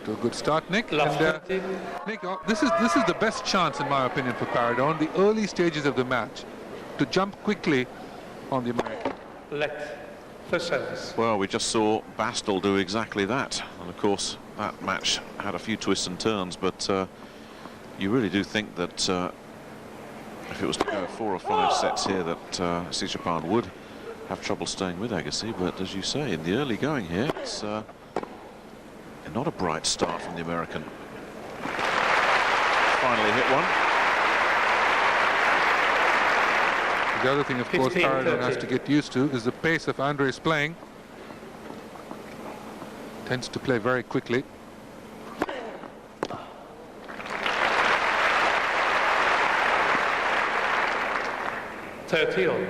to a good start, Nick. And, Nick, this is the best chance, in my opinion, for Paradon, the early stages of the match, to jump quickly on the American. First service. Well, we just saw Bastel do exactly that, and of course that match had a few twists and turns, but you really do think that if it was to go 4 or 5 sets here, that Srichaphan would have trouble staying with Agassi. But as you say, in the early going here, it's not a bright start from the American. Finally hit one. The other thing, of course, Paradon has to get used to is the pace of Andre's playing. Tends to play very quickly. On.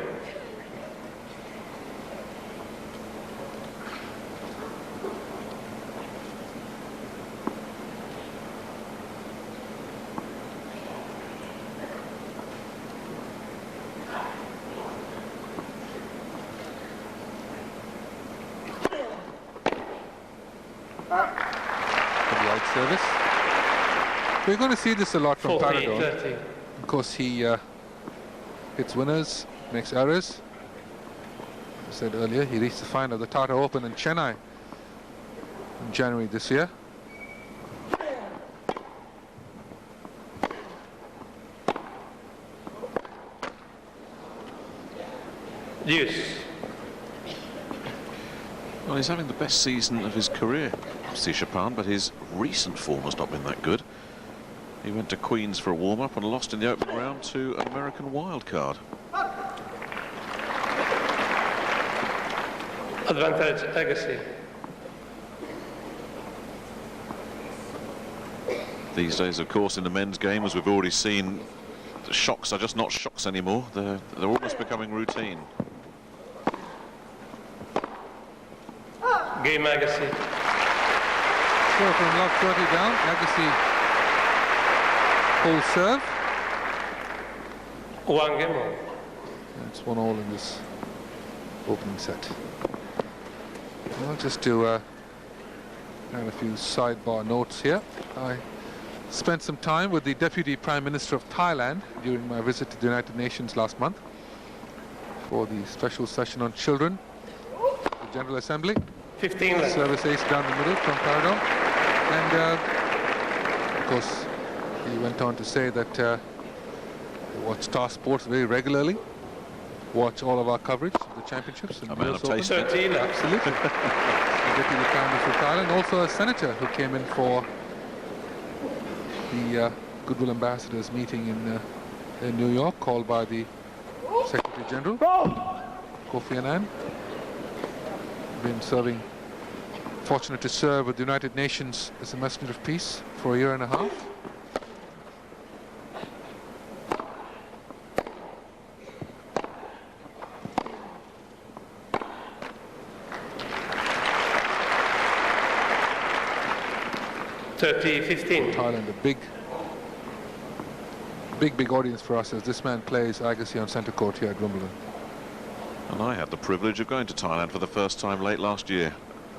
Service. We're going to see this a lot from Paradon. Of course, he hits winners, makes errors. I said earlier, he reached the final of the Tata Open in Chennai in January this year. Yes. Well, he's having the best season of his career, Srichaphan, but his recent form has not been that good. He went to Queen's for a warm-up and lost in the opening round to an American wildcard. Advantage Agassi. These days, of course, in the men's game, as we've already seen, the shocks are just not shocks anymore. They're almost becoming routine. Game Agassi. So from love 30 down, Agassi full serve. 1 game on. That's 1-all in this opening set. Well, just to add a few sidebar notes here. I spent some time with the Deputy Prime Minister of Thailand during my visit to the United Nations last month for the special session on children, the General Assembly. 15 left. Service ace down the middle from Paradon. And of course, he went on to say that they watch Star Sports very regularly, watch all of our coverage of the championships. And a man of taste. Absolutely. The Deputy Prime Minister of Thailand, also a senator who came in for the Goodwill Ambassadors meeting in New York, called by the Secretary General, Kofi Annan. Been serving, fortunate to serve with the United Nations as a messenger of peace for a year and a half. Thailand, a big audience for us as this man plays Agassi on centre court here at Wimbledon. And I had the privilege of going to Thailand for the first time late last year,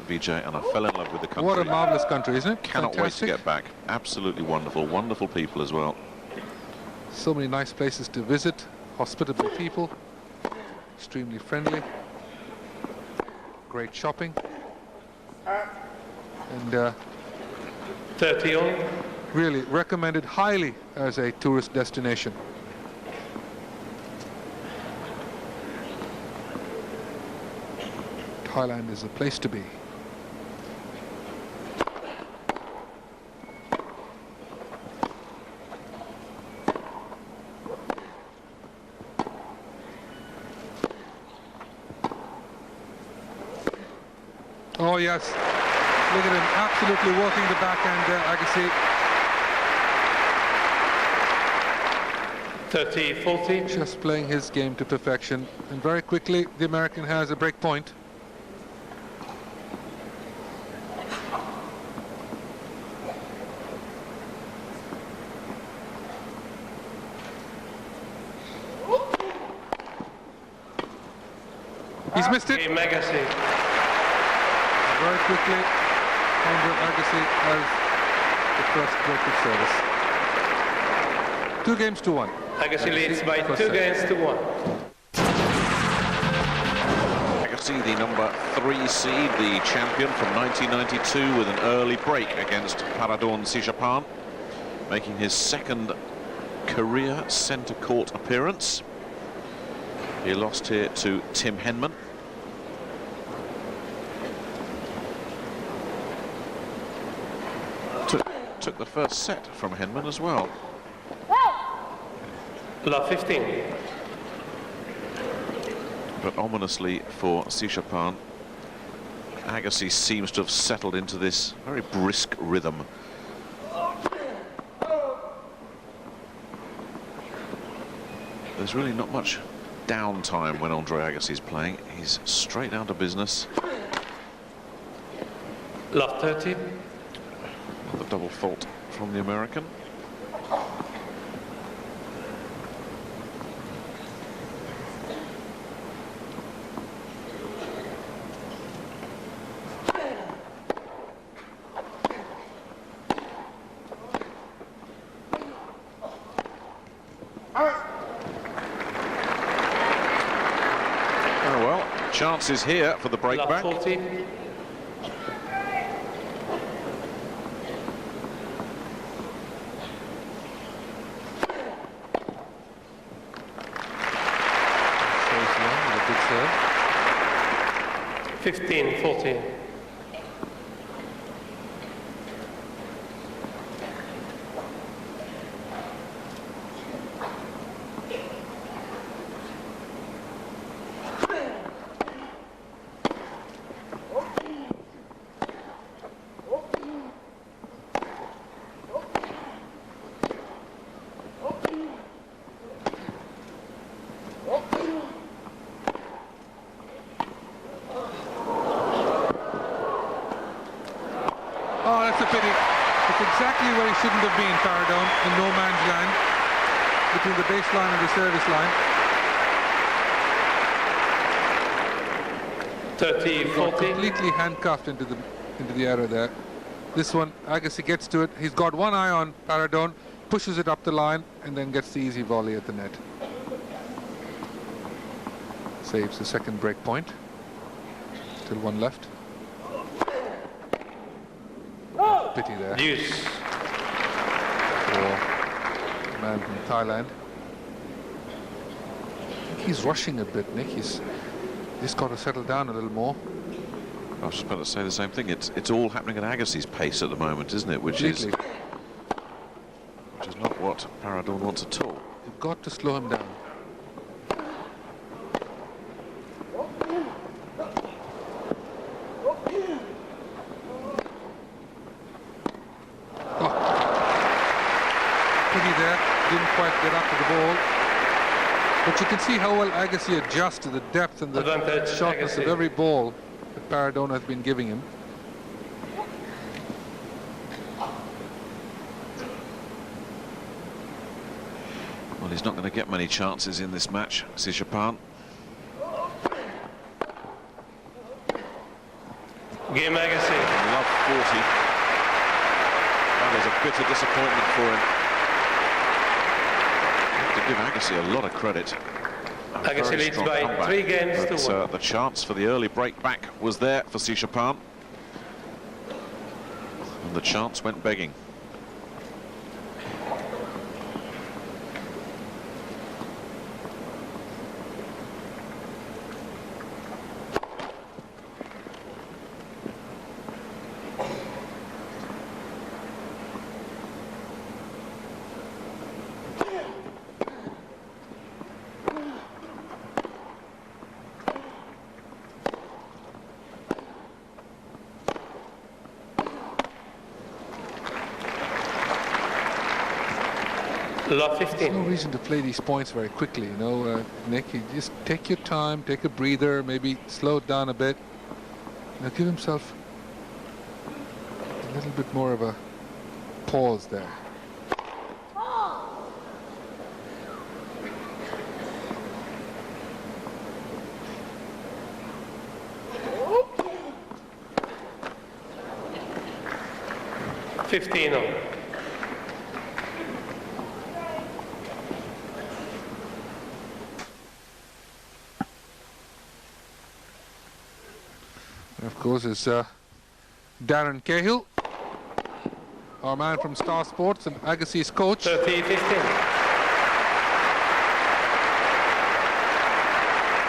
Vijay, and I fell in love with the country. What a marvellous country, isn't it? Cannot Fantastic. wait to get back. Absolutely wonderful, wonderful people as well. So many nice places to visit, hospitable people, extremely friendly, great shopping, and 30 on. Really recommended highly as a tourist destination. Thailand is a place to be. Oh yes, look at him absolutely working the backhand there, Agassi. 30-40. Just playing his game to perfection, and very quickly the American has a break point. He's missed it. Agassi. Very quickly, Andre Agassi has the first break of service. 2 games to 1. Agassi leads by First 2 set. games to 1. Agassi, the number 3 seed, the champion from 1992, with an early break against Paradorn Srichaphan, making his 2nd career centre court appearance. He lost here to Tim Henman. Took the first set from Henman as well. Love 15. But ominously for Srichaphan, Agassi seems to have settled into this very brisk rhythm. There's really not much downtime when Andre Agassi is playing. He's straight down to business. Love 30. The double fault from the American. Oh well, chances here for the break Love back. 40. Shows long with a good serve. 15, 14. Oh, that's a pity. It's exactly where he shouldn't have been, Paradorn, in no man's land, between the baseline and the service line. 30, Got 40. completely handcuffed into the error there. This one, Agassi gets to it. He's got one eye on Paradorn, pushes it up the line, and then gets the easy volley at the net. Saves the 2nd break point. Still 1 left. Pity there Deuce. for the man from Thailand. I think he's rushing a bit, Nick. He's just got to settle down a little more. I was just about to say the same thing. It's all happening at Agassi's pace at the moment, isn't it? Which is not what Paradorn wants at all. You've got to slow him down. There, didn't quite get up to the ball, but you can see how well Agassi adjusts to the depth and the Advantage, sharpness Agassi. of every ball that Paradorn has been giving him. Well, he's not going to get many chances in this match, Srichaphan. Game Agassi. Love 40. That is a bitter disappointment for him. To give Agassi a lot of credit. A Agassi very leads strong by comeback, 3 games but, to 1. the chance for the early break back was there for Srichaphan, and the chance went begging. Love There's 15. no reason to play these points very quickly, you know, Nick. You just take your time, take a breather, maybe slow it down a bit. Now give himself a little bit more of a pause there. $15 on. Of course, is Darren Cahill, our man from Star Sports and Agassi's coach. 30-15.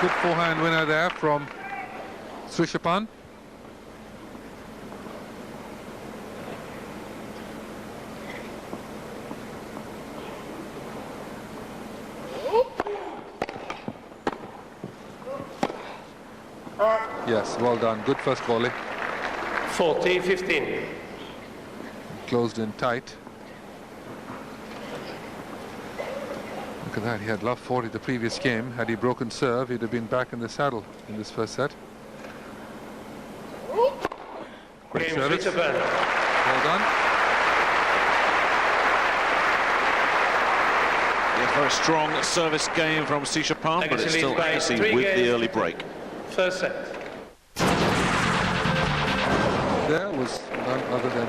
Good forehand winner there from Srichaphan. Yes, well done. Good first volley. 40-15. Closed in tight. Look at that. He had love 40 the previous game. Had he broken serve, he'd have been back in the saddle in this first set. Great service. Well done. Yes, very strong service game from Srichaphan, but it's still Agassi with the early break. First set. There was none other than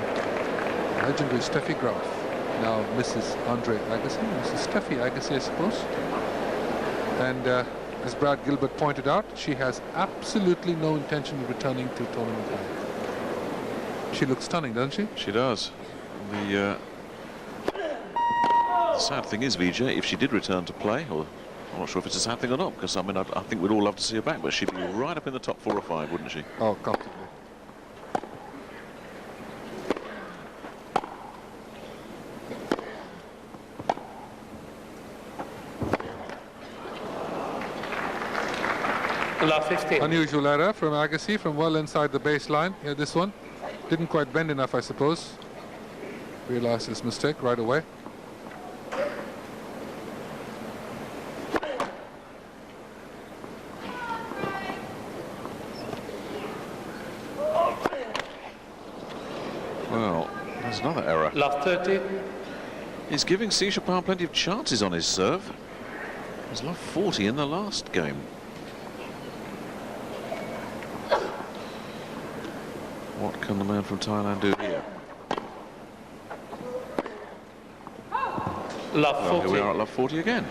legendary Steffi Graf, now Mrs. Andre Agassi, Mrs. Steffi Agassi, I suppose. And as Brad Gilbert pointed out, she has absolutely no intention of returning to tournament play. She looks stunning, doesn't she? She does. The sad thing is, Vijay, if she did return to play, or I'm not sure if it's a sad thing or not, because I mean, I think we'd all love to see her back, but she'd be right up in the top 4 or 5, wouldn't she? Oh, comfortably. Love 15. Unusual error from Agassi from well inside the baseline. Yeah, this one didn't quite bend enough, I suppose. Realized his mistake right away. Well, there's another error. Love 30. He's giving Srichaphan plenty of chances on his serve. He's love 40 in the last game. What can the man from Thailand do here? Love 40. Well, here we are at love 40 again.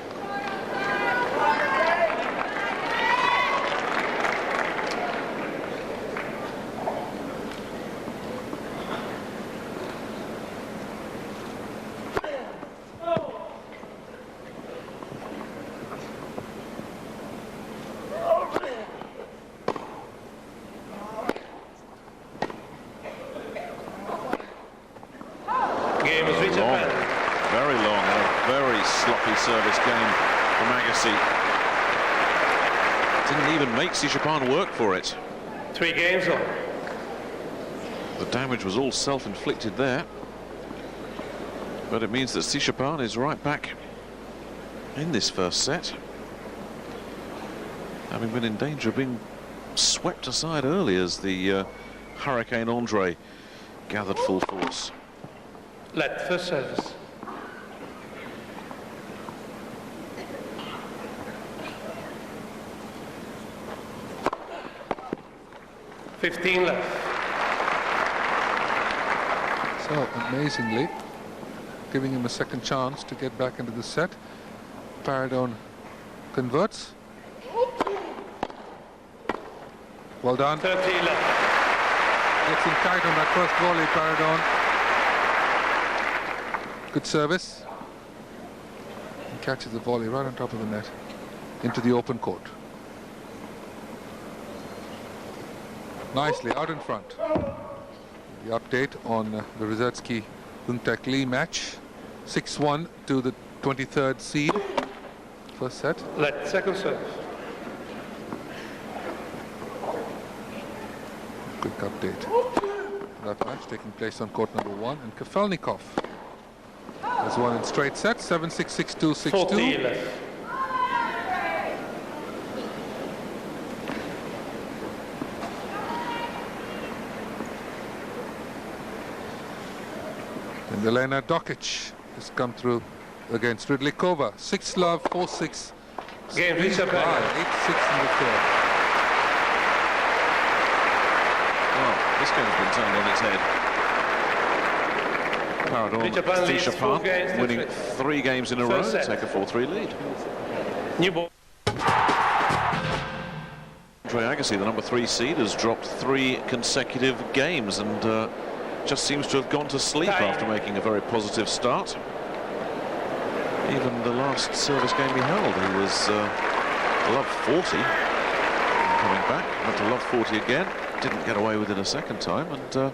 Very long and a very sloppy service game from Agassi. Didn't even make Srichaphan work for it. 3 games on. The damage was all self-inflicted there. But it means that Srichaphan is right back in this first set, having been in danger of being swept aside early as the Hurricane Andre gathered full force. Let first service. $15 left. So amazingly, giving him a second chance to get back into the set. Paradon converts. Well done. 30 left. Gets in tight on that first volley, Paradon. Good service. He catches the volley right on top of the net into the open court. Nicely out in front. The update on the Rizetsky Hungtek Lee match. 6-1 to the 23rd seed. First set. Let second serve. Quick update. That match taking place on court number 1, and Kafelnikov has won in straight sets, 7-6, 6-2, 6-2. 40 left. And Elena Dokic has come through against Ridlikova. 6-love, 4-6. Game reach up 8-6 in the third. Well, this game's been turned on its head. Paradon, Srichaphan winning 3 games in a row, take a 4-3 lead. New ball. Agassi, the number 3 seed, has dropped 3 consecutive games and just seems to have gone to sleep after making a very positive start. Even the last service game he held, he was love 40. Coming back, went to love 40 again. Didn't get away with it a second time, and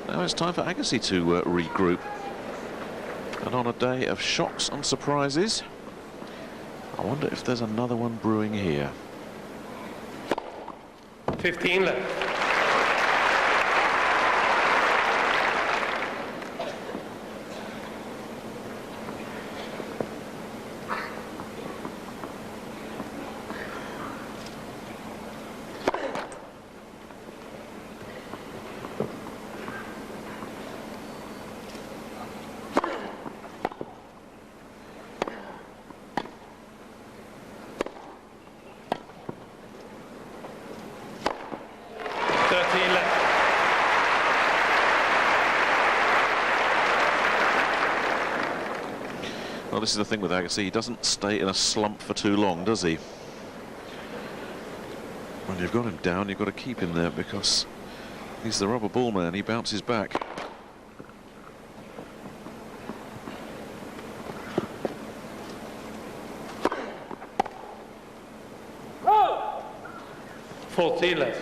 now it's time for Agassi to regroup. And on a day of shocks and surprises, I wonder if there's another one brewing here. 15 left. Well, this is the thing with Agassi, he doesn't stay in a slump for too long, does he? When you've got him down, you've got to keep him there because he's the rubber ball man, he bounces back. Oh! 40 left.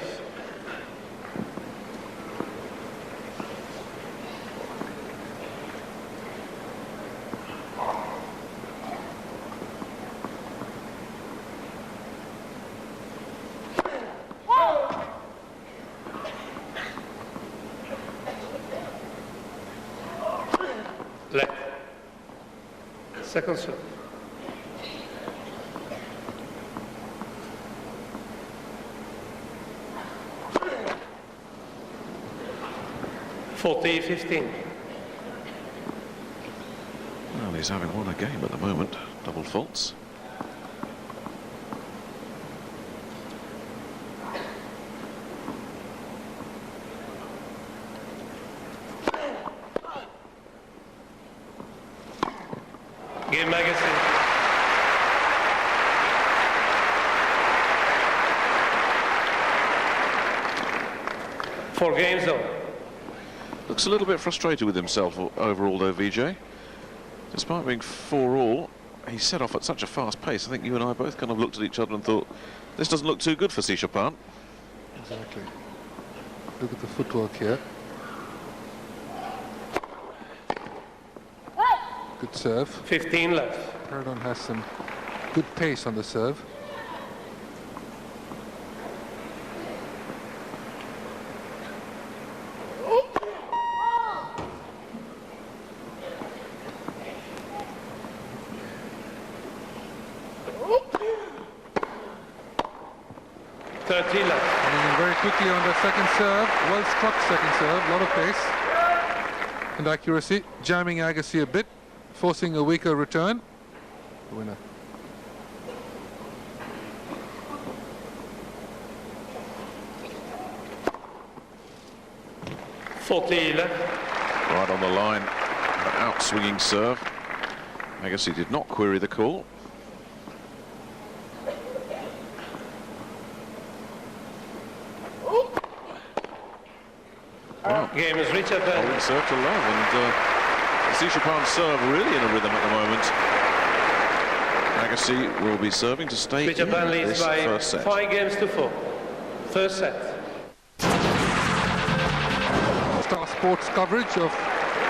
Left. Second serve. Well, he's having won a game at the moment. Double faults. Game magazine. Four games though. Looks a little bit frustrated with himself overall though, VJ. Despite being 4-all, he set off at such a fast pace. I think you and I both kind of looked at each other and thought, this doesn't look too good for Srichaphan. Exactly. Look at the footwork here. Good serve. 15 left. Paradon has some good pace on the serve. Coming in very quickly on the second serve. Well struck second serve. A lot of pace and accuracy. Jamming Agassi a bit, forcing a weaker return. The winner. Right on the line, an out-swinging serve. Agassi did not query the call. Wow. Game is Srichaphan. Holding serve to love, and Srichaphan's serve really in a rhythm at the moment. Agassi will be serving to stay in Srichaphan leads this by first set. 5-4. First set. Star Sports coverage of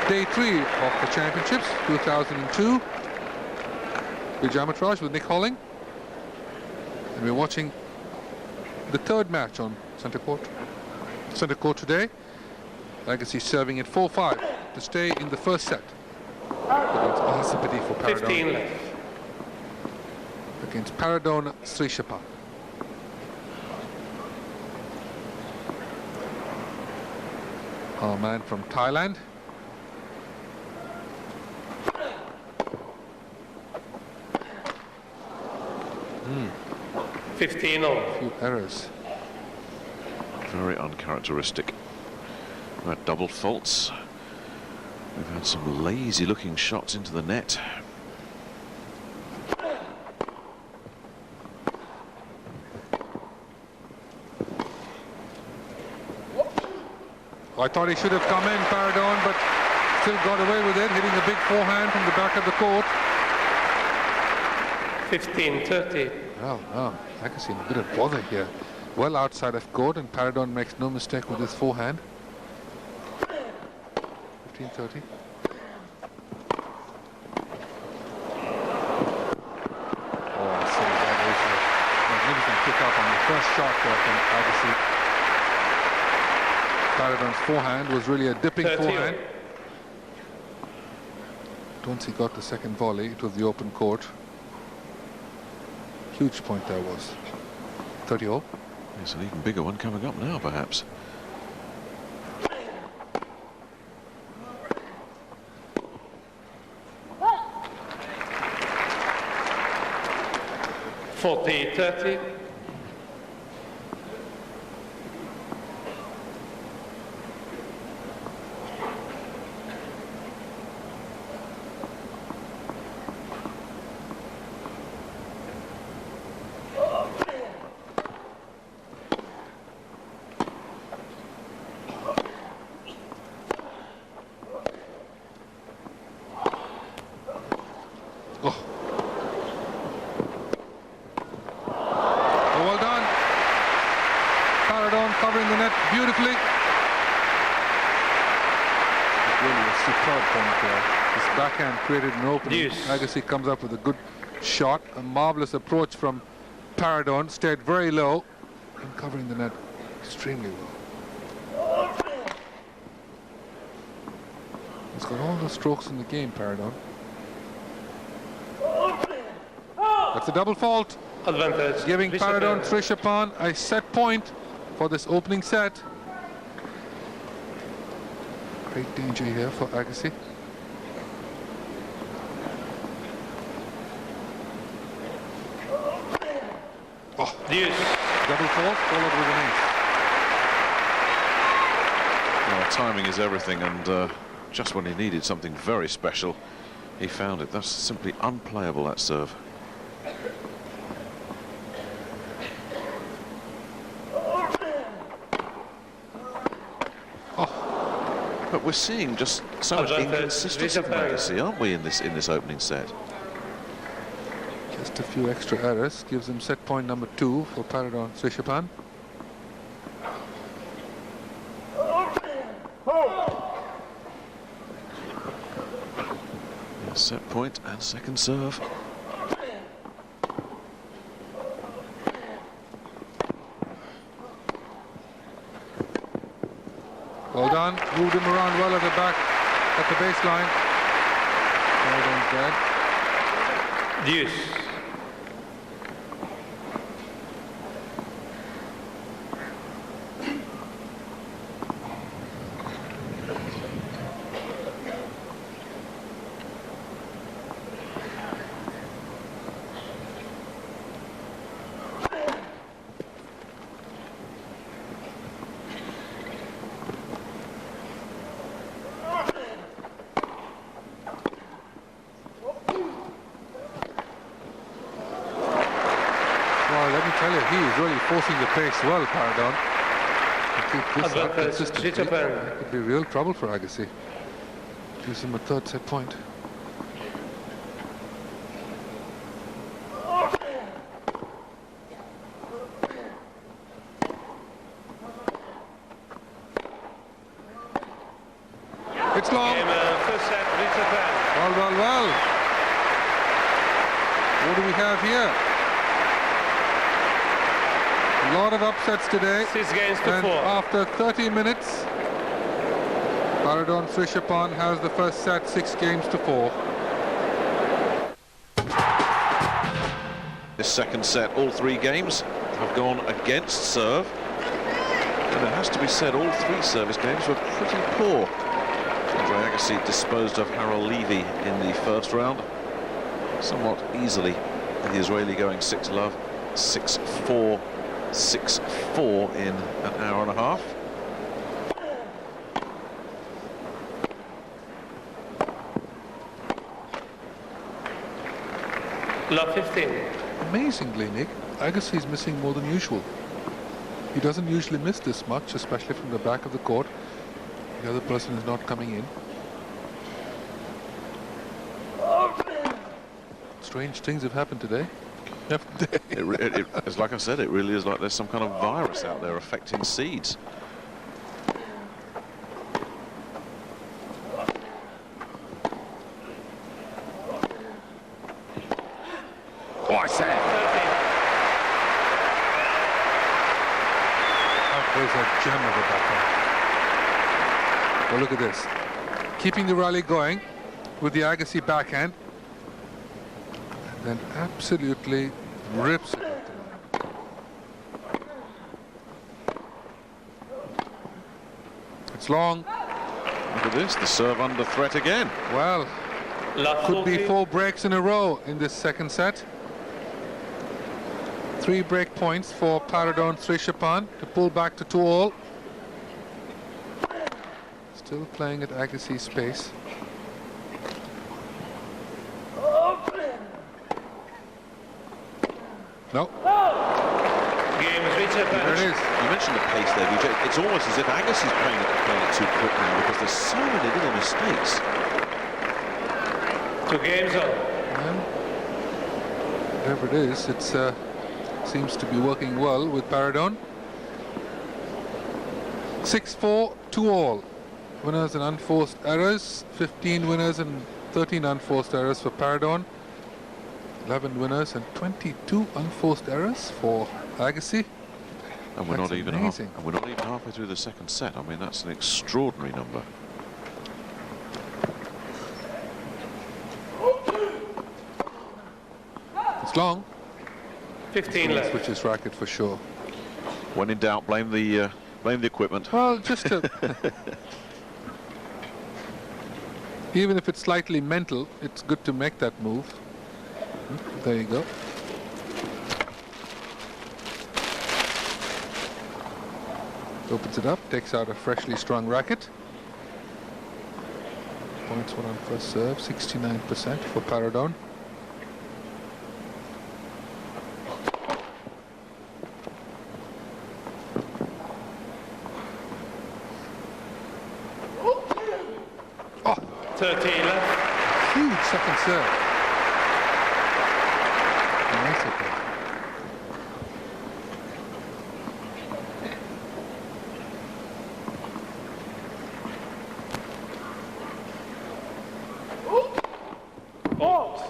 Day 3 of the Championships 2002. Pajamatraj with Nick Holling. And we're watching the third match on Centre Court today. Agassi serving at 4-5 to stay in the first set against Ahasapati for Paradon. 15 left. Against Paradon Srichaphan. Our man from Thailand. 15 all. A few errors. Very uncharacteristic. We've had double faults. We've had some lazy looking shots into the net. I thought he should have come in, Paradon, but still got away with it, hitting a big forehand from the back of the court. 15-30. Well, Agassi in a bit of bother here. Well outside of court, and Paradon makes no mistake with his forehand. 15-30. Magnificent pick up on the first shot there from Agassi. Paradon's forehand was really a dipping 30. forehand. Once he got the second volley, it was the open court. Huge point there was. 30-all. There's an even bigger one coming up now, perhaps. $40-30. Well done. Paradon covering the net beautifully. Really a superb point there. This backhand created an opening. Yes. Agassi comes up with a good shot. A marvelous approach from Paradon. Stayed very low and covering the net extremely well. He's got all the strokes in the game, Paradon. That's a double fault. Advantage. Giving Paradon Srichaphan. Srichaphan a set point for this opening set. Great danger here for Agassi. Oh, Deuce. double fault followed with an ace. Well, timing is everything, and just when he needed something very special, he found it. That's simply unplayable, that serve. But we're seeing just so much inconsistency from Agassi, aren't we, in this opening set? Just a few extra errors gives him set point number 2 for Paradon Srichaphan. Yeah, set point and second serve. Well done, moved him around well at the back, at the baseline. Paradon's dead. Deuce. Let me tell you, he is really forcing the pace well, Paradon. To keep this up consistently, it could be real trouble for Agassi. Gives him a third set point. It's long. First set, Srichaphan. Well. What do we have here? A lot of upsets today. 6 games to And 4. after 30 minutes, Paradon Srichaphan has the first set 6 games to 4. This second set, all 3 games have gone against serve. And it has to be said, all 3 service games were pretty poor. Andre Agassi disposed of Harold Levy in the first round somewhat easily. The Israeli going 6-love, 6-4, 6-4 in an hour and a half. Love 15. Amazingly, Nick, Agassi is missing more than usual. He doesn't usually miss this much, especially from the back of the court. The other person is not coming in. Strange things have happened today. It's like I said, it really is like there's some kind of virus out there affecting seeds. Oh, I said. That was a gem of a backhand. Well, look at this. Keeping the rally going with the Agassi backhand. And then absolutely rips it up the line. It's long. Look at this, the serve under threat again. Well, could be 4 breaks in a row in this second set. 3 break points for Paradon Srichaphan to pull back to 2-all. Still playing at Agassi's pace. No. Game is Srichaphan. There it is. You mentioned the pace there, Vijay. It's almost as if Agassi's playing it too quick now because there's so many little mistakes. 2 games on. Well, whatever it is, it seems to be working well with Paradon. 6-4, 2-all. Winners and unforced errors. 15 winners and 13 unforced errors for Paradon. 11 winners and 22 unforced errors for Agassi. And we're not even amazing. and we're not even halfway through the second set. I mean, that's an extraordinary number. It's long. 15 left. Switches racket for sure. When in doubt, blame the equipment. Well, just to even if it's slightly mental, it's good to make that move. There you go. Opens it up, takes out a freshly strung racket. Points 1 on first serve, 69% for Paradon. Oh, 13 left. huge second serve. Nice hit there. Oh.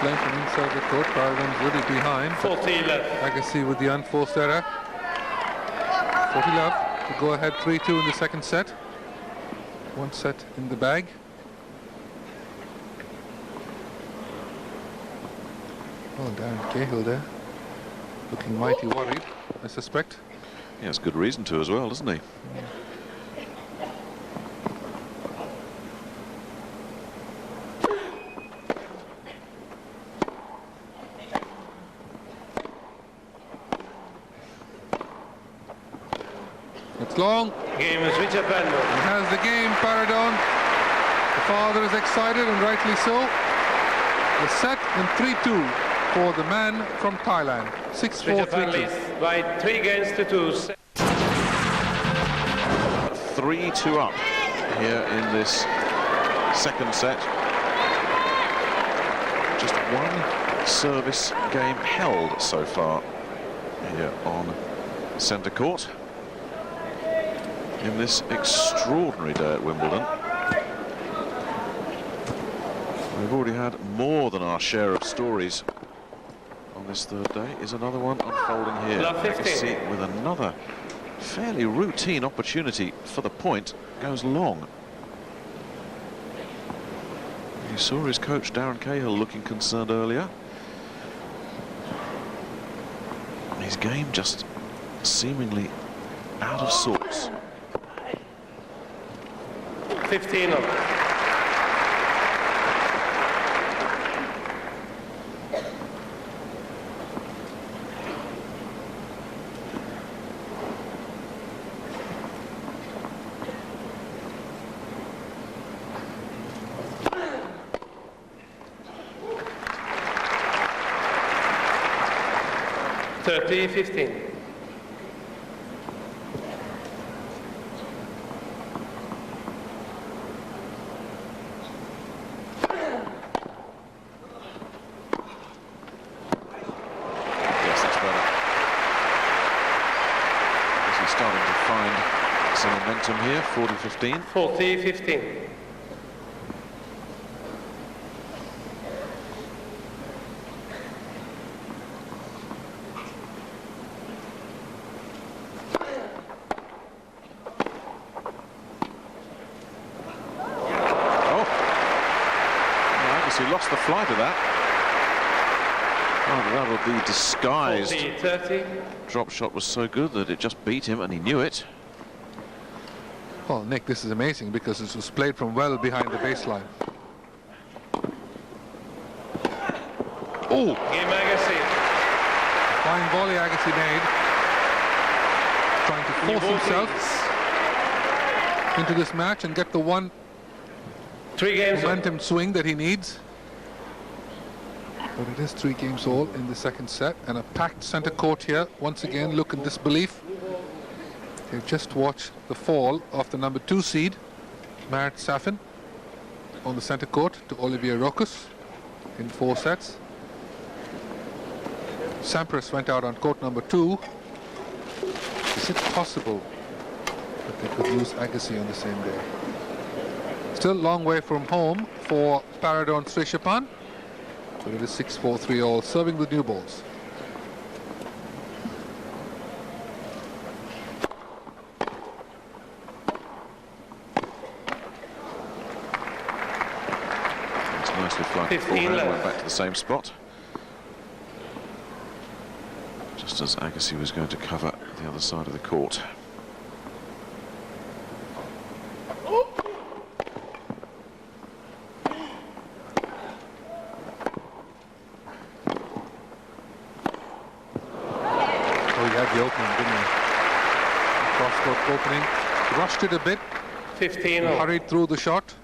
Playing from inside the court, Paradon's really behind. 40 left. Agassi with the unforced error. 40 love to go ahead 3-2 in the second set. 1 set in the bag. Oh, Darren Cahill there, looking mighty worried, I suspect. He has good reason to as well, doesn't he? It's long. Game is Srichaphan. He has the game, Paradon. The father is excited, and rightly so. The set and 3-2 for the man from Thailand. 6-4, Srichaphan 3-2. leads by 3 games to 2. 3-2 up here in this second set. Just 1 service game held so far here on centre court in this extraordinary day at Wimbledon. We've already had more than our share of stories on this third day. Is another one unfolding here. Love 15. Agassi with another fairly routine opportunity for the point, goes long. You saw his coach Darren Cahill looking concerned earlier. His game just seemingly out of sorts. 15 up. 30-15. Yes, that's better. He's starting to find some momentum here. 40-15. 40-15. He lost the flight of that. Oh, that would be disguised. 40-30. Drop shot was so good that it just beat him, and he knew it. Well, Nick, this is amazing because it was played from well behind the baseline. Oh! Game Agassi. Fine volley Agassi made. Trying to force himself into this match and get the one 3 games. momentum swing that he needs. But it is 3 games all in the second set, and a packed center court here. Once again, look in disbelief. They've just watched the fall of the number 2 seed, Srichaphan, on the center court to Olivier Rochus in 4 sets. Sampras went out on court number 2. Is it possible that they could lose Agassi on the same day? Still a long way from home for Paradon Srichaphan, but it is 6-4-3 all, serving the new balls. It's nicely flanked forehand, went back to the same spot. Just as Agassi was going to cover the other side of the court. The opening, didn't he? Cross-court opening, rushed it a bit, 15. hurried through the shot.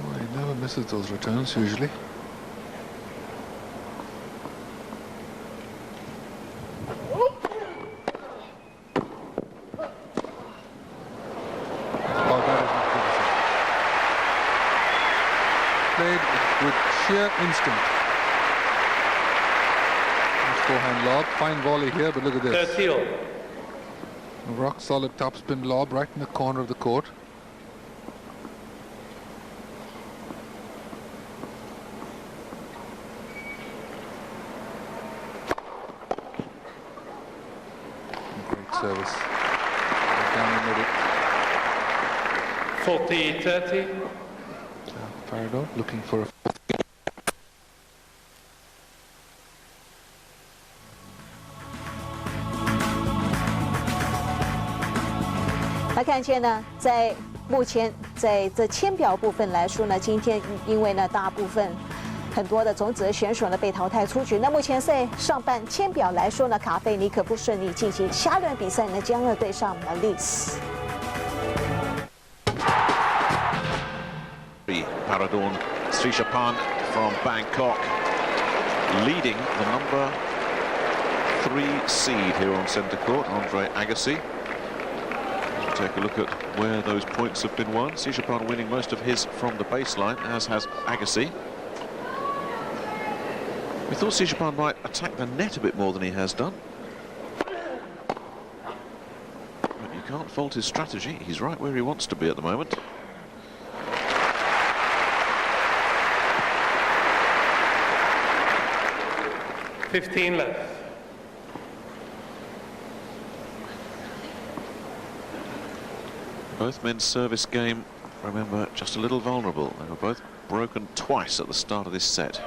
Oh, he never misses those returns usually. Played with sheer instinct. Forehand lob, fine volley here, but look at this. 30. A rock solid topspin lob right in the corner of the court. Great service. Down the middle. 40-30. Paradon looking for a 来看见呢，在目前在这签表部分来说呢，今天因为呢大部分很多的种子的选手呢被淘汰出局。那目前在上半签表来说呢，卡费尼可不顺利进行下轮比赛呢，将要对上Malis。Paradon Srichaphan from Bangkok leading the number 3 seed here on centre court, Andre Agassi. Take a look at where those points have been won. Srichaphan winning most of his from the baseline, as has Agassi. We thought Srichaphan might attack the net a bit more than he has done. But you can't fault his strategy. He's right where he wants to be at the moment. $15 left. Both men's service game, remember, just a little vulnerable. They were both broken twice at the start of this set.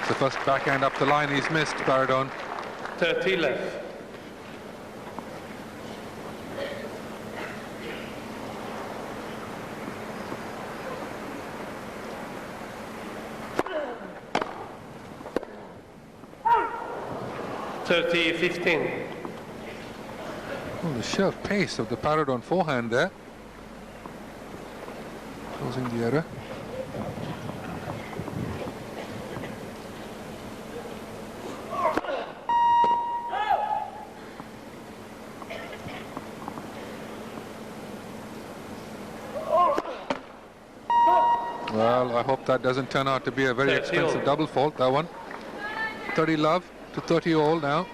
It's the first backhand up the line he's missed, Paradon. 30 left. $30-15. Oh, the sheer pace of the Paradon forehand there. Closing the error. Well, I hope that doesn't turn out to be a very 30 expensive all. double fault, that one. 30 love to 30 all now.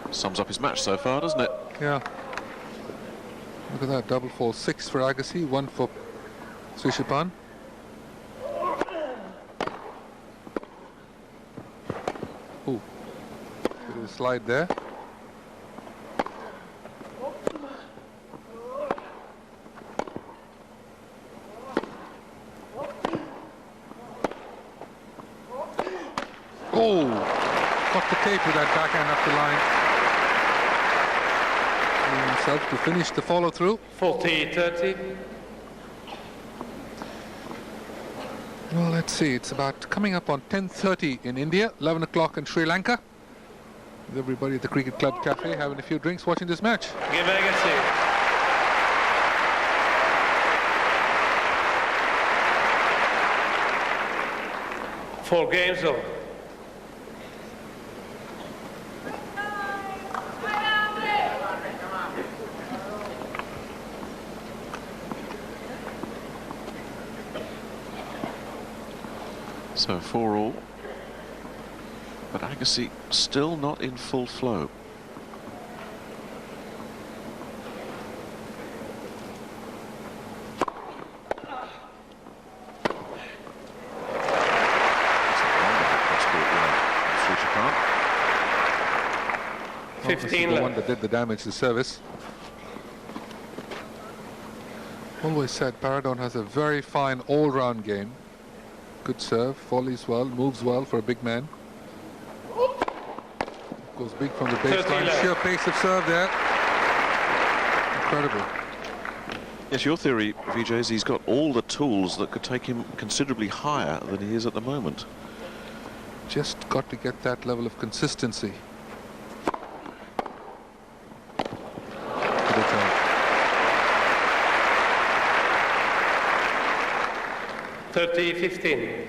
Sums up his match so far, doesn't it? Yeah. Look at that, double fault. 6 for Agassi, 1 for Srichaphan. Ooh, bit of a slide there. Oh, got the tape with that backhand up the line. Himself to finish the follow through. 40-30. Well, let's see. It's about coming up on 10:30 in India, 11 o'clock in Sri Lanka. With everybody at the Cricket Club Cafe having a few drinks, watching this match. Give Agassi. Four games all. So 4 all. But Agassi still not in full flow. This is 15 the one left. that did the damage to service. Always said Paradon has a very fine all-round game. Good serve, volleys well, moves well for a big man. Goes big from the baseline. Sheer pace of serve there. Incredible. Yes, your theory, VJ, is he's got all the tools that could take him considerably higher than he is at the moment. Just got to get that level of consistency. 30-15.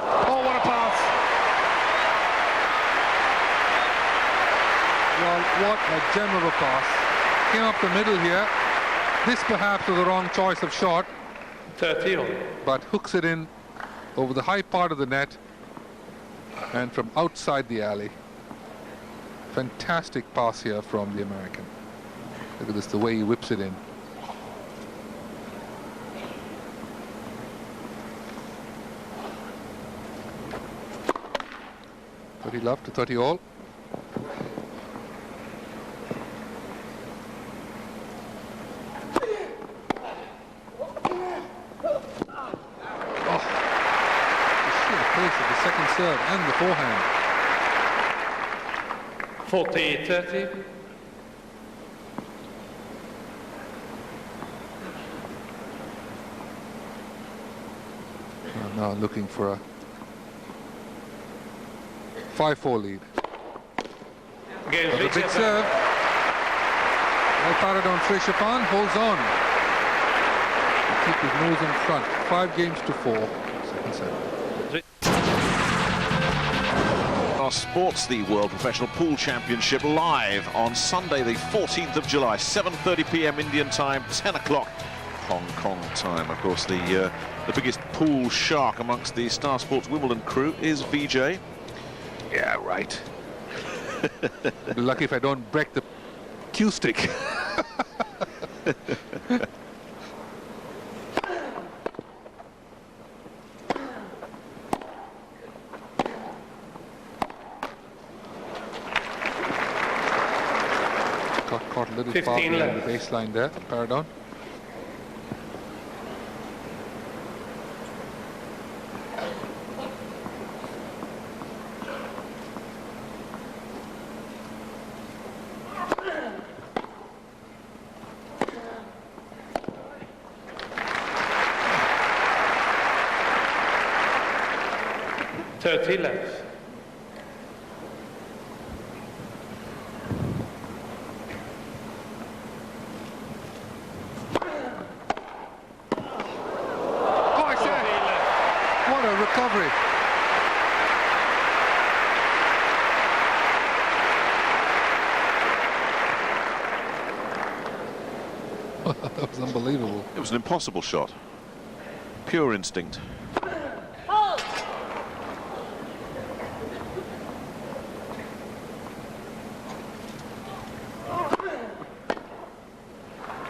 Oh, what a pass! Well, what a gem of a pass. Came up the middle here. This perhaps was the wrong choice of shot, 30 all. but hooks it in over the high part of the net and from outside the alley. Fantastic pass here from the American. Look at this, the way he whips it in. .30 love to 30 all. The second serve and the forehand. 40-30. Now looking for a 5-4 lead. Again, But a big serve. Well, Paradon Srichaphan holds on. Keep his nose in front. 5 games to 4. Second serve. Sports, the World Professional Pool Championship, live on Sunday the 14th of July, 7:30 p.m. Indian time, 10 o'clock Hong Kong time. Of course, the biggest pool shark amongst the Star Sports Wimbledon crew is VJ. Yeah, right. I'll be lucky if I don't break the cue stick. got caught a little 15 far behind left. the baseline there, Paradon. left. Oh, I said, what a recovery. That was unbelievable. It was an impossible shot. Pure instinct.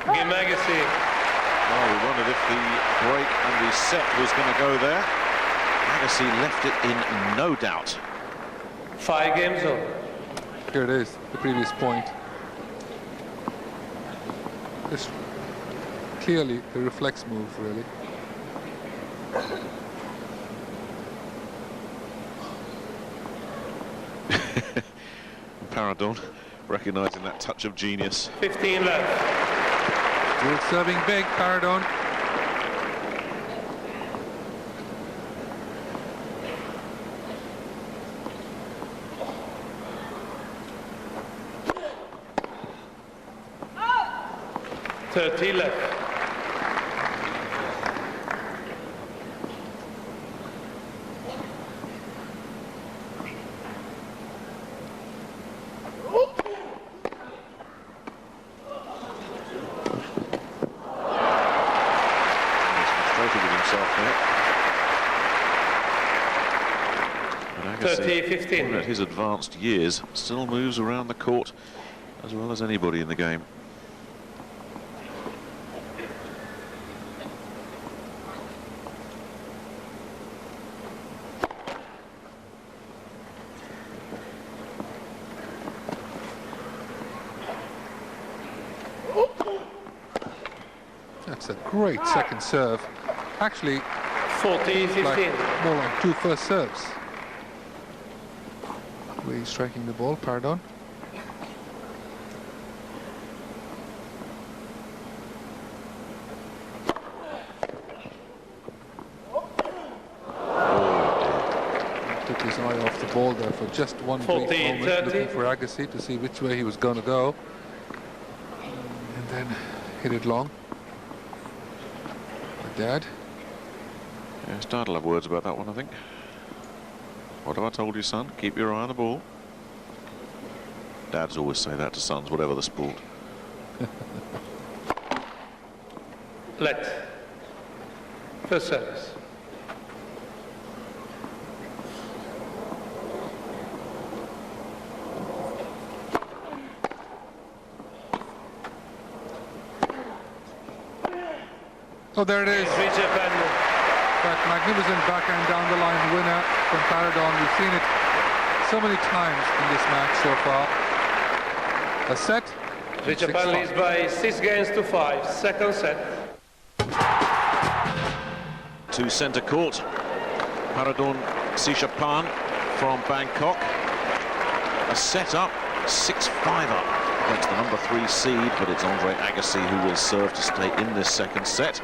Game Agassi. Well, we wondered if the break and the set was going to go there. Agassi left it in no doubt. 5 games on. Here it is, the previous point. This clearly the reflex move, really. Paradon recognising that touch of genius. 15 left. Still serving big, Paradon. Left. Frustrated with himself there. But Agassi, 30-15. even at his advanced years, still moves around the court as well as anybody in the game. That's a great second serve. Actually, 40-15. like, more like 2 first serves. The way he's striking the ball, Paradon. Took his eye off the ball there for just one brief 40, moment, 30. looking for Agassi to see which way he was going to go, and then hit it long. Dad? Yes, Dad will have words about that one, I think. What have I told you, son? Keep your eye on the ball. Dads always say that to sons, whatever the sport. Let. First service. Oh, there it is. Srichaphan. That magnificent backhand down the line winner from Paradon. We've seen it so many times in this match so far. A set. Srichaphan leads by 6 games to 5. Second set. To centre court, Paradon Srichaphan from Bangkok. A set up, 6-5 up against the number 3 seed, but it's Andre Agassi who will serve to stay in this second set.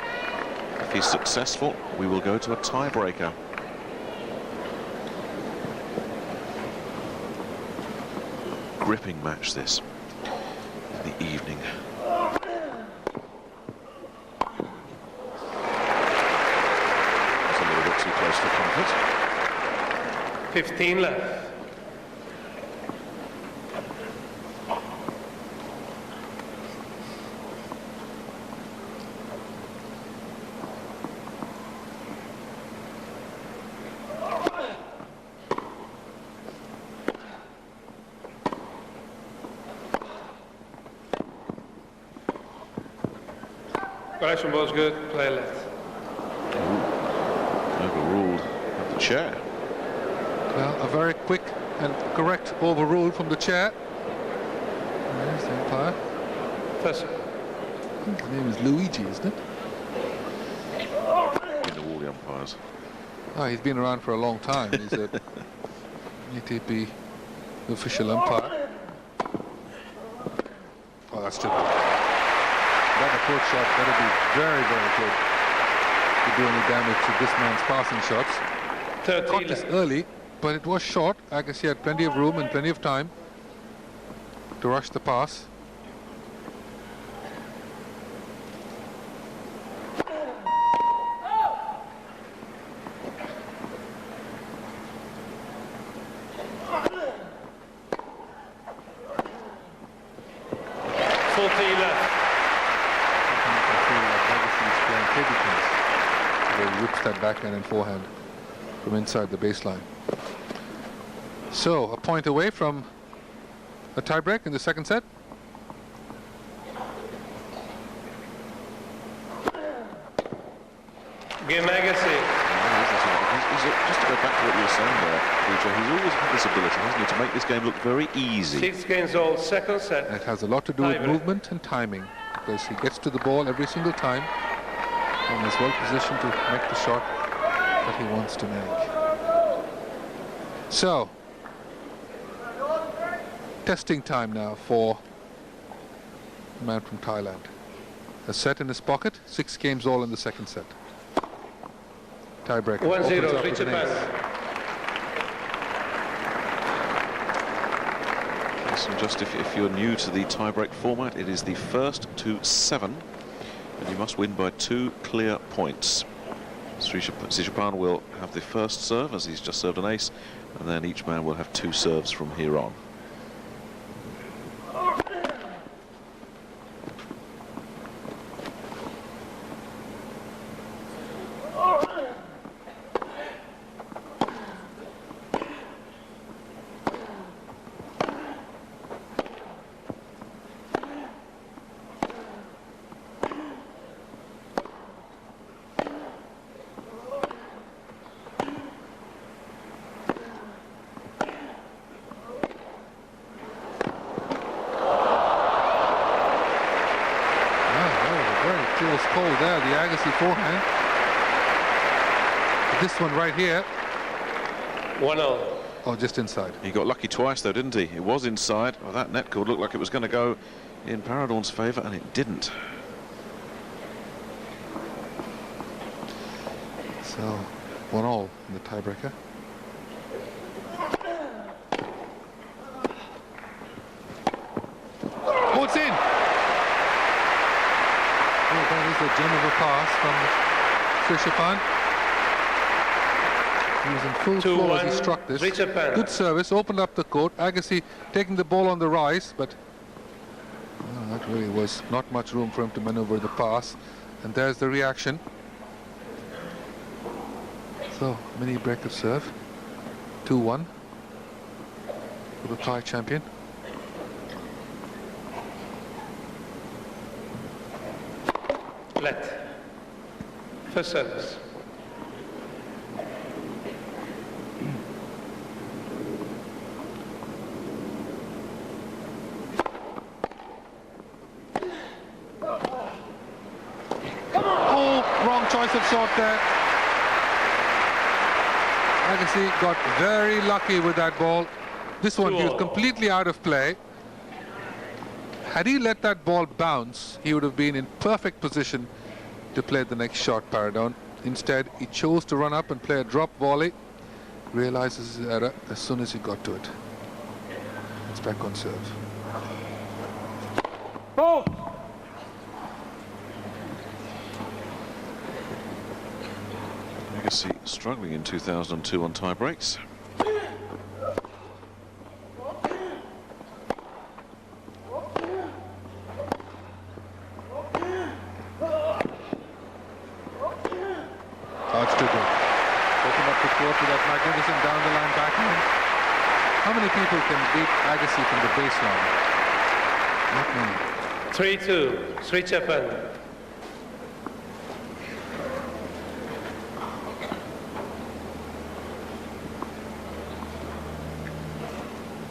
If he's successful, we will go to a tiebreaker. Gripping match this in the evening. It's a little bit too close for comfort. 15 left. Collection was good. Play left. Overruled at the chair. Well, a very quick and correct overrule from the chair. There's the umpire. First. His name is Luigi, isn't it? In the all the umpires. Oh, he's been around for a long time. He's a ATP official umpire. Oh, that's too good. That approach shot better be very, very good to do any damage to this man's passing shots. 30 Caught this early, but it was short. Agassi had plenty of room and plenty of time to rush the pass. That backhand and forehand from inside the baseline. So a point away from a tiebreak in the second set. Game Agassi. Just to go back to what you were saying there, DJ, he's always had this ability, hasn't he, to make this game look very easy. 6 games all, second set. It has a lot to do with movement and timing, because he gets to the ball every single time and is well positioned to make the shot that he wants to make. So, testing time now for the man from Thailand. A set in his pocket, 6 games all in the second set. Tiebreaker. 1-0, Srichaphan. Listen, just if you're new to the tiebreak format, it is the first to 7. And you must win by 2 clear points. Srichaphan will have the first serve, as he's just served an ace, and then each man will have 2 serves from here on. Close call there, the Agassi forehand. This one right here. 1-0. Oh, just inside. He got lucky twice though, didn't he? It was inside. Well, that net cord looked like it was going to go in Paradorn's favour, and it didn't. So, 1-1 in the tiebreaker. Oh, it's in! Oh, that is a gem of a pass from Srichaphan. He was in full flow as he struck this. Srichaphan. Good service, opened up the court. Agassi taking the ball on the rise, but that really was not much room for him to maneuver the pass. And there's the reaction. So, mini break of serve. 2-1 for the Thai champion. Let. First service. Oh, wrong choice of shot there. Agassi got very lucky with that ball. This one, he was completely out of play. Had he let that ball bounce, he would have been in perfect position to play the next shot, Paradorn. Instead, he chose to run up and play a drop volley. Realizes his error as soon as he got to it. It's back on serve. Oh! Agassi struggling in 2002 on tie breaks. That's too good. Open up the court with that magnificent down the line backhand. How many people can beat Agassi from the baseline? Not many. 3-2, Srichaphan.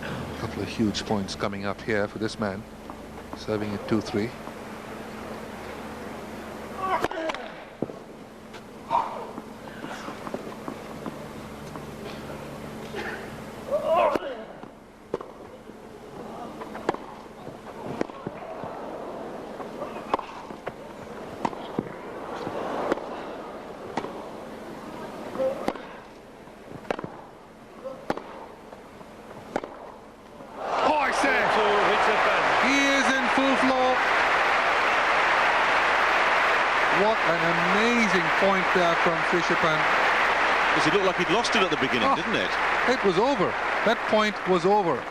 A couple of huge points coming up here for this man, serving at 2-3. What an amazing point there from Srichaphan. Because it looked like he'd lost it at the beginning, Oh. didn't it? It was over. That point was over.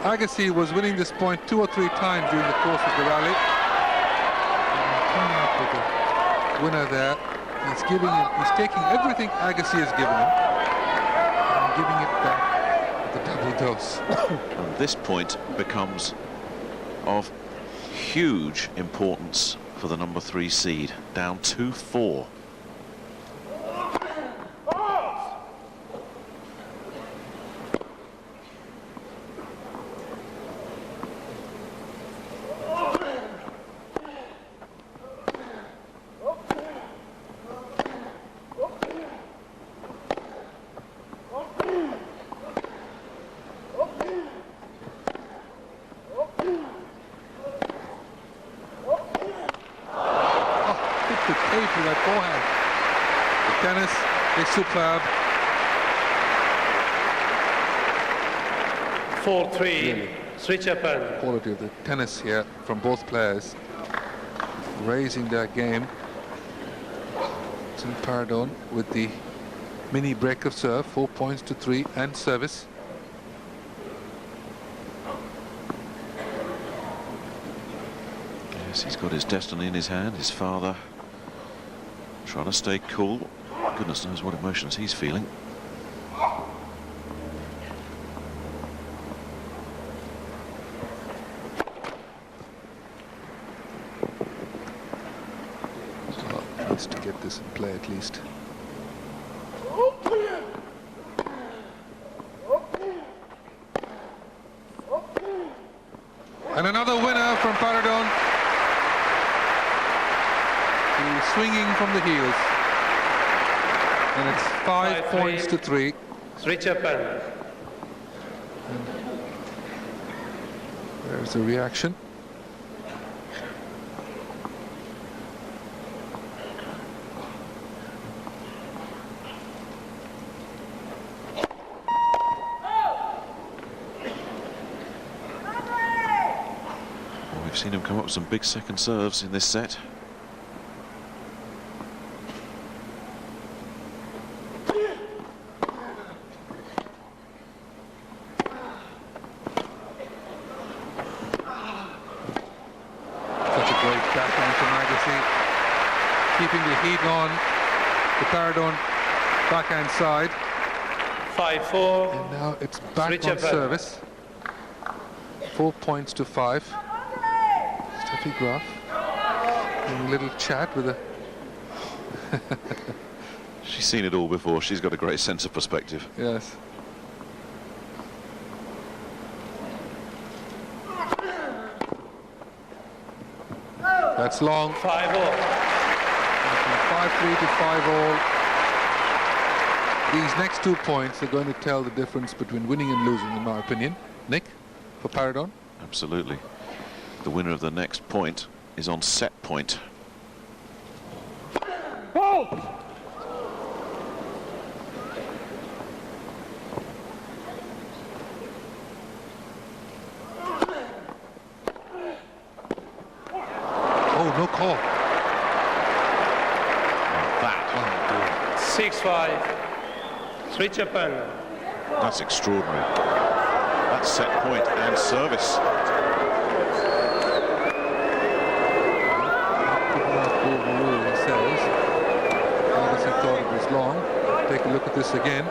Agassi was winning this point 2 or 3 times during the course of the rally. And coming up with the winner there. He's taking everything Agassi has given him and giving it back with a double dose. And this point becomes of huge importance for the number 3 seed, down 2-4. To pay for that forehand. The tennis is superb. 4-3, Srichaphan. Quality of the tennis here from both players, raising their game. Paradon with the mini break of serve, 4 points to 3, and service. Yes, he's got his destiny in his hand. His father trying to stay cool. Goodness knows what emotions he's feeling. So needs to get this in play at least. And another winner from Paradon. He's swinging from the heels. And it's 5 points to 3. Srichaphan. There's a reaction. We've seen him come up with some big second serves in this set. Keeping the heat on the Paradon backhand side. 5-4. And now it's back on Srichaphan. service. 4 points to 5. Steffi Graf having a little chat with a... She's seen it all before. She's got a great sense of perspective. Yes. That's long. 5-all. 5-3 to 5-all. These next 2 points are going to tell the difference between winning and losing, in my opinion. Nick, for Paradon? Absolutely. The winner of the next point is on set point. Oh, no call. 6-5. Srichaphan. That's extraordinary. That's set point and service. Overrule, he says. Agassi thought it was long. Take a look at this again.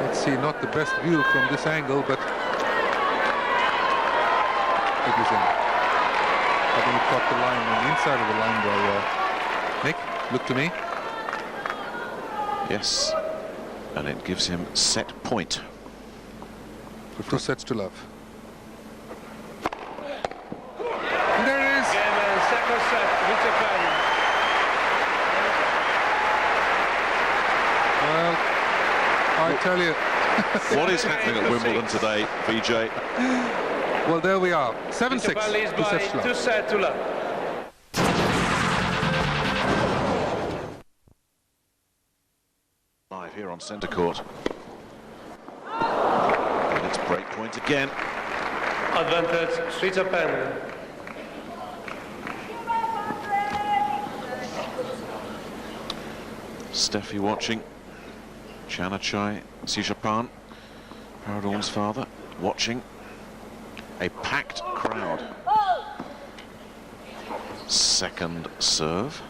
Let's see, not the best view from this angle, but it was in. I think he caught the line on the inside of the line by Nick. Look to me. Yes, and it gives him set point. For 2 sets to love. And there it is. Game and second set, Srichaphan. Well, I tell you. What is happening at Wimbledon today, VJ? Well, there we are. 7-6. Srichaphan leads 2 by sets to love. 2 sets to love. Live here on centre court. And it's break point again. Advantage, Srichaphan. Steffi watching. Chanachai, Srichaphan, Paradorn's father, watching. A packed crowd. Second serve.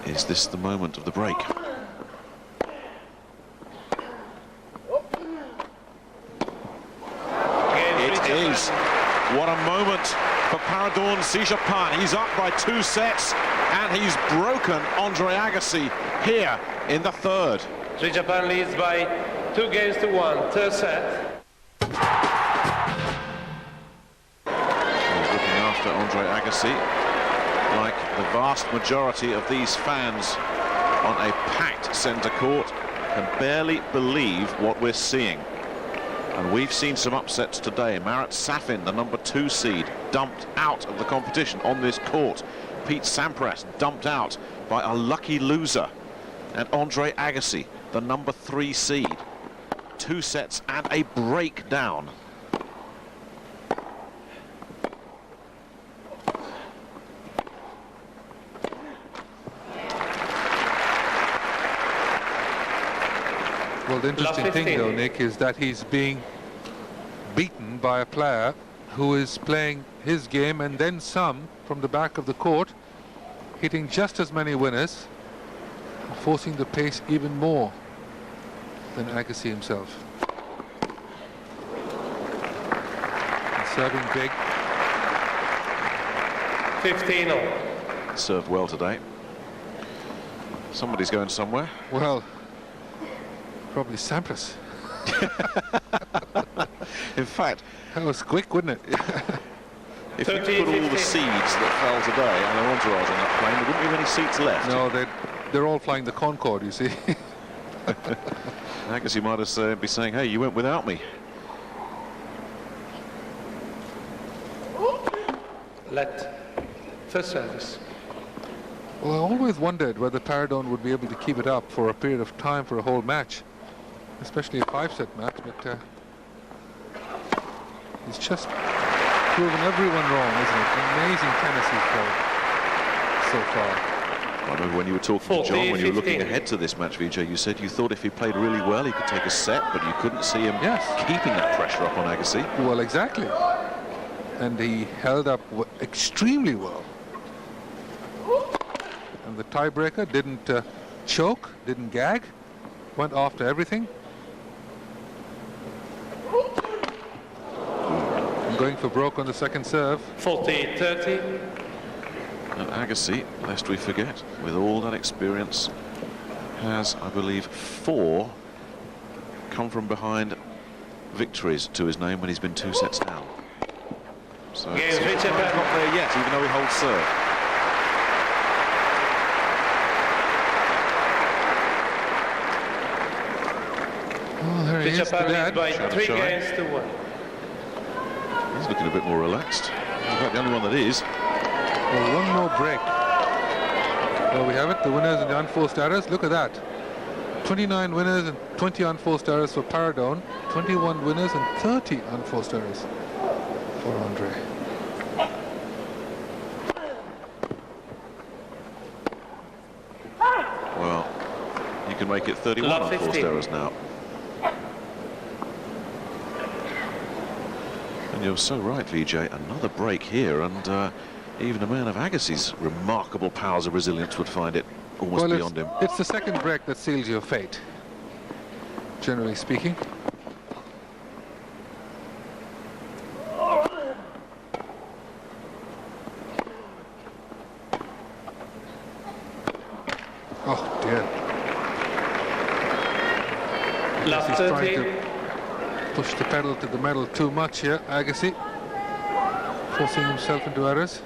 Is this the moment of the break? It is. What a moment for Paradorn Srichaphan. He's up by 2 sets and he's broken Andre Agassi here in the third. Srichaphan leads by 2-1, third set. He's looking after Andre Agassi, like the vast majority of these fans on a packed centre court can barely believe what we're seeing. And we've seen some upsets today. Marat Safin, the #2 seed, dumped out of the competition on this court. Pete Sampras dumped out by a lucky loser. And Andre Agassi, the #3 seed. 2 sets and a breakdown. Well, the interesting thing, though, Nick, is that he's being beaten by a player who is playing his game and then some from the back of the court, hitting just as many winners, forcing the pace even more than Agassi himself. And serving big. 15-all. Served well today. Somebody's going somewhere. Well, probably Sampras. In fact, that was quick, wasn't it? if you put all the seeds that fell today and their entourage on that plane, there wouldn't be many seats left. No, they're all flying the Concorde, you see. Agassi might have be saying, hey, you went without me. Let first service. Well, I always wondered whether Paradorn would be able to keep it up for a period of time for a whole match, especially a 5-set match, but he's just proven everyone wrong, isn't it? Amazing tennis he's played so far. I remember when you were talking to John, when you were looking ahead to this match, Vijay, you said you thought if he played really well, he could take a set, but you couldn't see him keeping that pressure up on Agassi. Well, exactly. And he held up extremely well. And the tiebreaker didn't choke, didn't gag, went after everything. And going for broke on the second serve. 40-30. And Agassi, lest we forget, with all that experience, has, I believe, 4 come from behind victories to his name when he's been 2 sets down. So he's not there yet, even though he holds serve. Oh, there he is, the dad. By 3-1. He's looking a bit more relaxed. He's about the only one that is. Well, one more break. Well, we have it, the winners and the unforced errors. Look at that. 29 winners and 20 unforced errors for Paradorn. 21 winners and 30 unforced errors for Andre. Well, you can make it 31 unforced errors now. And you're so right, Vijay. Another break here, and even a man of Agassi's remarkable powers of resilience would find it almost beyond him. It's the second break that seals your fate, generally speaking. Oh dear. Last He's 30. trying to push the pedal to the metal too much here, Agassi, forcing himself into errors.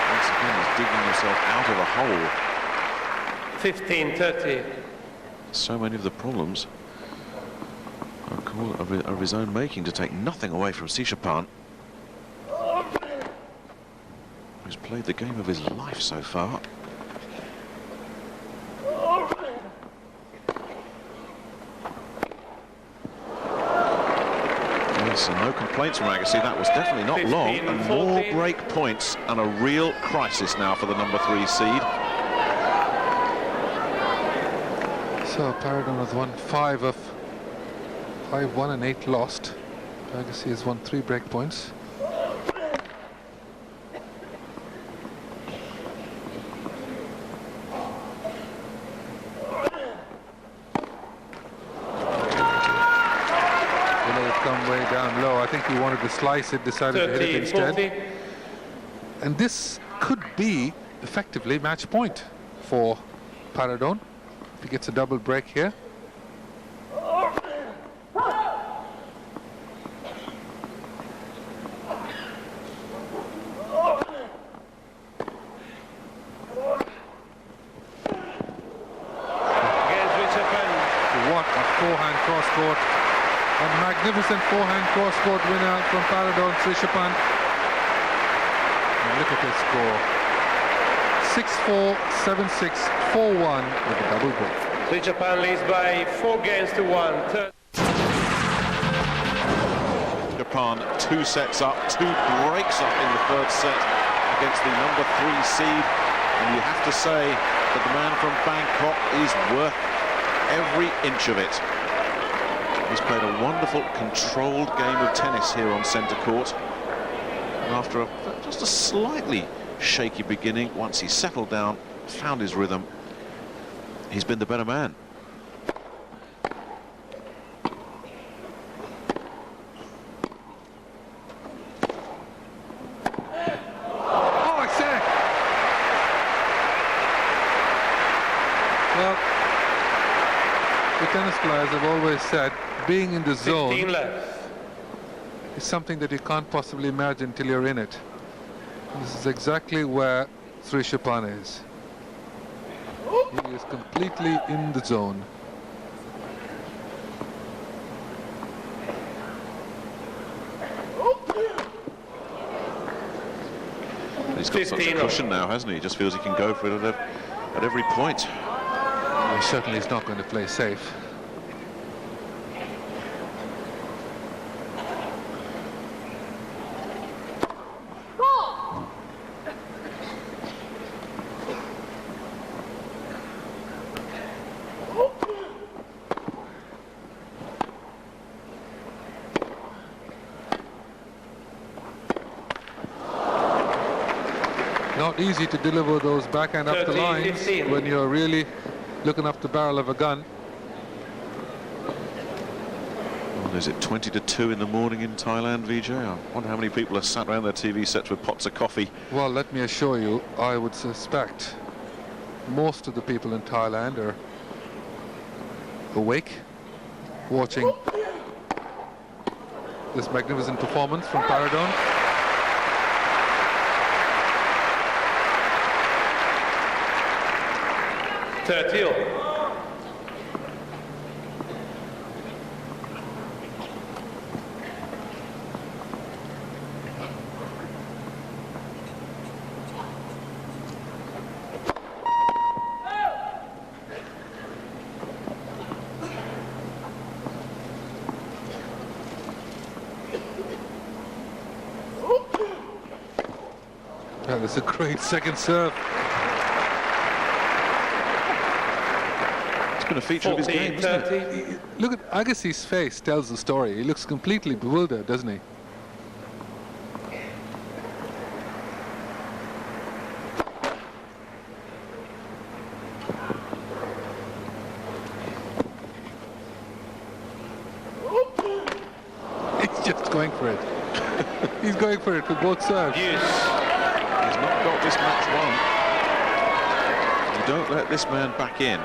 Once again, he's digging himself out of a hole. 15-30. So many of the problems are of his own making, to take nothing away from Srichaphan. He's played the game of his life so far. Yes, and no complaints from Agassi. That was definitely not 15, long. And more 14. break points and a real crisis now for the number 3 seed. So Paradon has won 5 of 5 won and 8 lost. Agassi has won 3 break points. Way down low. I think he wanted to slice it, decided 30, to hit it instead. 40. And this could be effectively match point for Paradon if he gets a double break here. Against Srichaphan. What a forehand cross-court. A magnificent forehand cross-court winner from Paradon, Srichaphan. And look at his score. 6-4, 7-6, 4-1 with a double break. Srichaphan leads by 4 games to 1. Japan 2 sets up, 2 breaks up in the 3rd set against the number 3 seed. And you have to say that the man from Bangkok is worth every inch of it. He's played a wonderful, controlled game of tennis here on centre court. And after just a slightly shaky beginning, once he settled down, found his rhythm, he's been the better man. Oh, I said! Well, the tennis players have always said being in the 15 zone left. is something that you can't possibly imagine till you're in it. And this is exactly where Srichaphan is. He is completely in the zone. He's got such a cushion now, hasn't he? He just feels he can go for it at every point. He certainly is not going to play safe. Not easy to deliver those backhand up the 13, lines 15. when you're really looking up the barrel of a gun. Well, is it 20 to 2 in the morning in Thailand, VJ? I wonder how many people are sat around their TV sets with pots of coffee. Well, let me assure you, I would suspect most of the people in Thailand are awake, watching this magnificent performance from Paradon. That is a great second serve. It's been a feature of his game, isn't it? Look at Agassi's face, tells the story. He looks completely bewildered, doesn't he? He's just going for it. He's going for it with both serves. Yes. He's not got this match won. You don't let this man back in.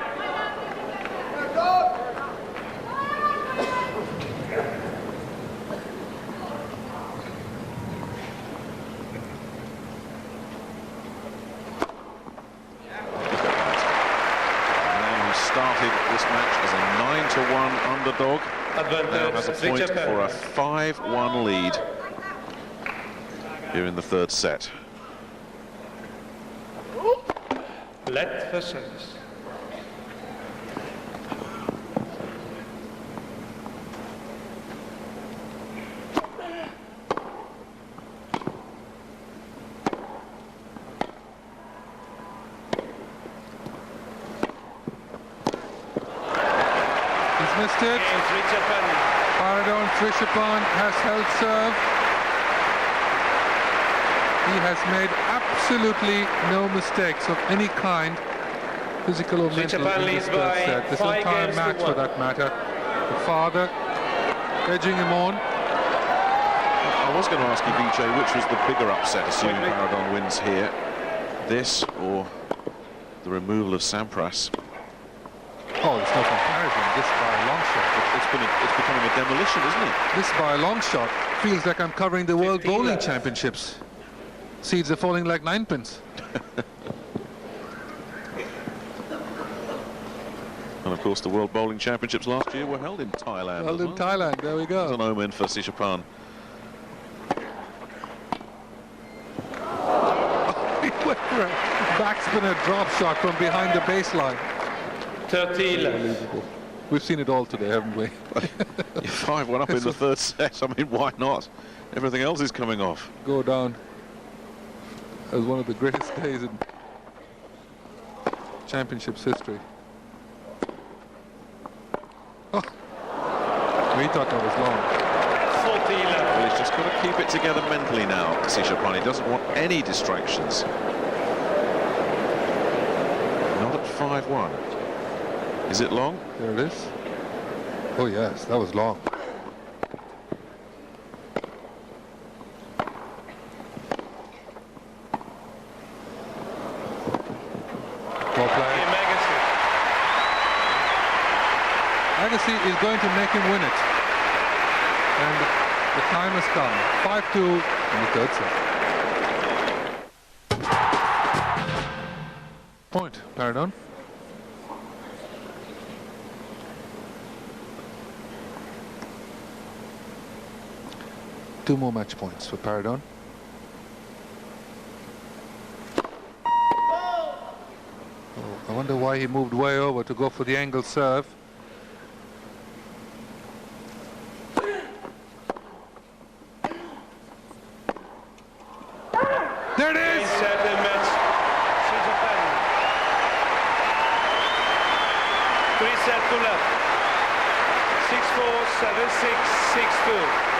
Started this match as a 9-1 underdog. Now has a point for a 5-1 lead here in the 3rd set. Let for service. Missed it. Srichaphan has held serve. He has made absolutely no mistakes of any kind, physical or mental, in this third set. This entire match, for that matter. The father edging him on. I was going to ask you, VJ, which was the bigger upset, assuming Paradon wins here? This or the removal of Sampras? Oh, it's no comparison. This by a long shot. It's becoming a demolition, isn't it? This by a long shot feels like I'm covering the World Bowling Championships. Seeds are falling like ninepins. And of course, the World Bowling Championships last year were held in Thailand. Held in Thailand. There we go. It's an omen for Srichaphan. He went for a backspinner drop shot from behind the baseline. 13. Unbelievable. We've seen it all today, haven't we? You're 5-1 up in the third set. I mean, why not? Everything else is coming off. Go down as one of the greatest days in championships history. Oh, we thought that was long. 14. Well, he's just got to keep it together mentally now, Srichaphan. He doesn't want any distractions. Not at 5-1. Is it long? There it is. Oh yes, that was long. Well played. Agassi is going to make him win it. And the time has come. 5-2 in the third set. Point, Paradon. Two more match points for Paradon. Oh, I wonder why he moved way over to go for the angle serve. There it is! Three set to left. 6-4, 7-6, 6-2.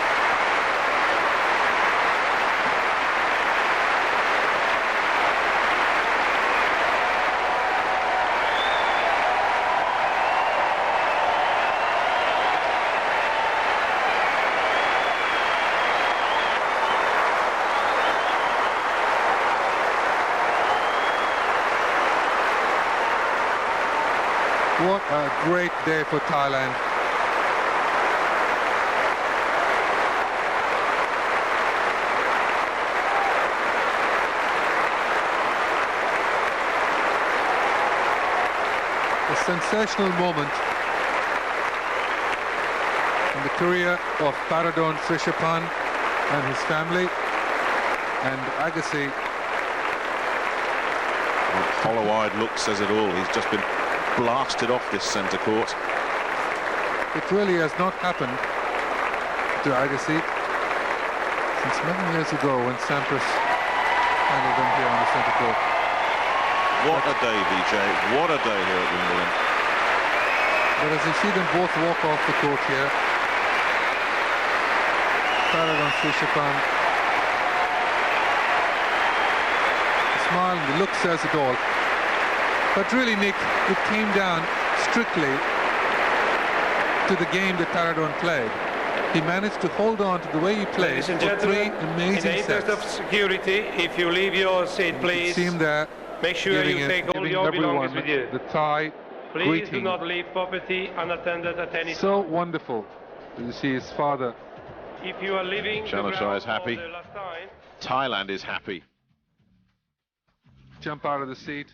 What a great day for Thailand. A sensational moment in the career of Paradon Srichaphan and his family, and Agassi. Hollow-eyed look says it all. He's just been blasted off this centre court. It really has not happened to Agassi since many years ago when Sampras handled him here on the centre court. What a day, VJ. What a day here at Wimbledon. But as you see them both walk off the court here, Paradon Srichaphan, the smile and the look says it all. But really, Nick, it came down strictly to the game that Paradon played. He managed to hold on to the way he played Ladies and for gentlemen, 3 amazing in the interest sets. of security, if you leave your seat, please, You could see him there, make sure you take all your belongings with you. the Thai Please greeting. do not leave property unattended at any time. So wonderful. You see his father. If you are leaving the Chanachai ground is happy. for the last time, Thailand is happy. Jump out of the seat,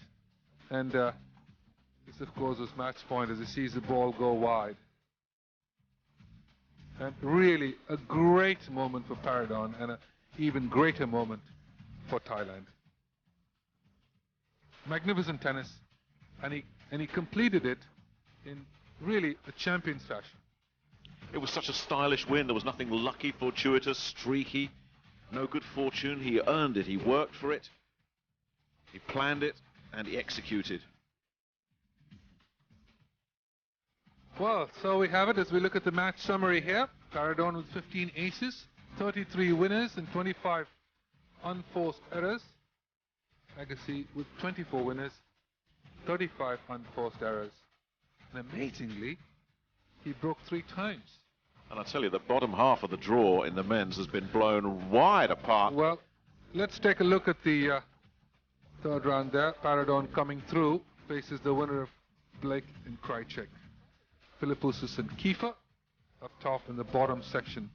and this of course was match point as he sees the ball go wide. And really a great moment for Paradon and an even greater moment for Thailand. magnificent tennis, and he completed it in really a champion's fashion. It was such a stylish win. There was nothing lucky, fortuitous, streaky. No good fortune. He earned it. He worked for it. He planned it, and he executed. Well, so we have it as we look at the match summary here. Paradon with 15 aces, 33 winners, and 25 unforced errors. Agassi with 24 winners, 35 unforced errors. And amazingly, he broke 3 times. And I tell you, the bottom half of the draw in the men's has been blown wide apart. Well, let's take a look at the third round there. Paradon coming through, faces the winner of Blake and Krajicek. Philippoussis and Kiefer up top in the bottom section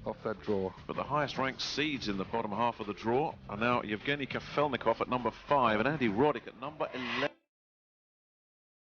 of that draw. But the highest ranked seeds in the bottom half of the draw are now Yevgeny Kafelnikov at number 5 and Andy Roddick at number 11.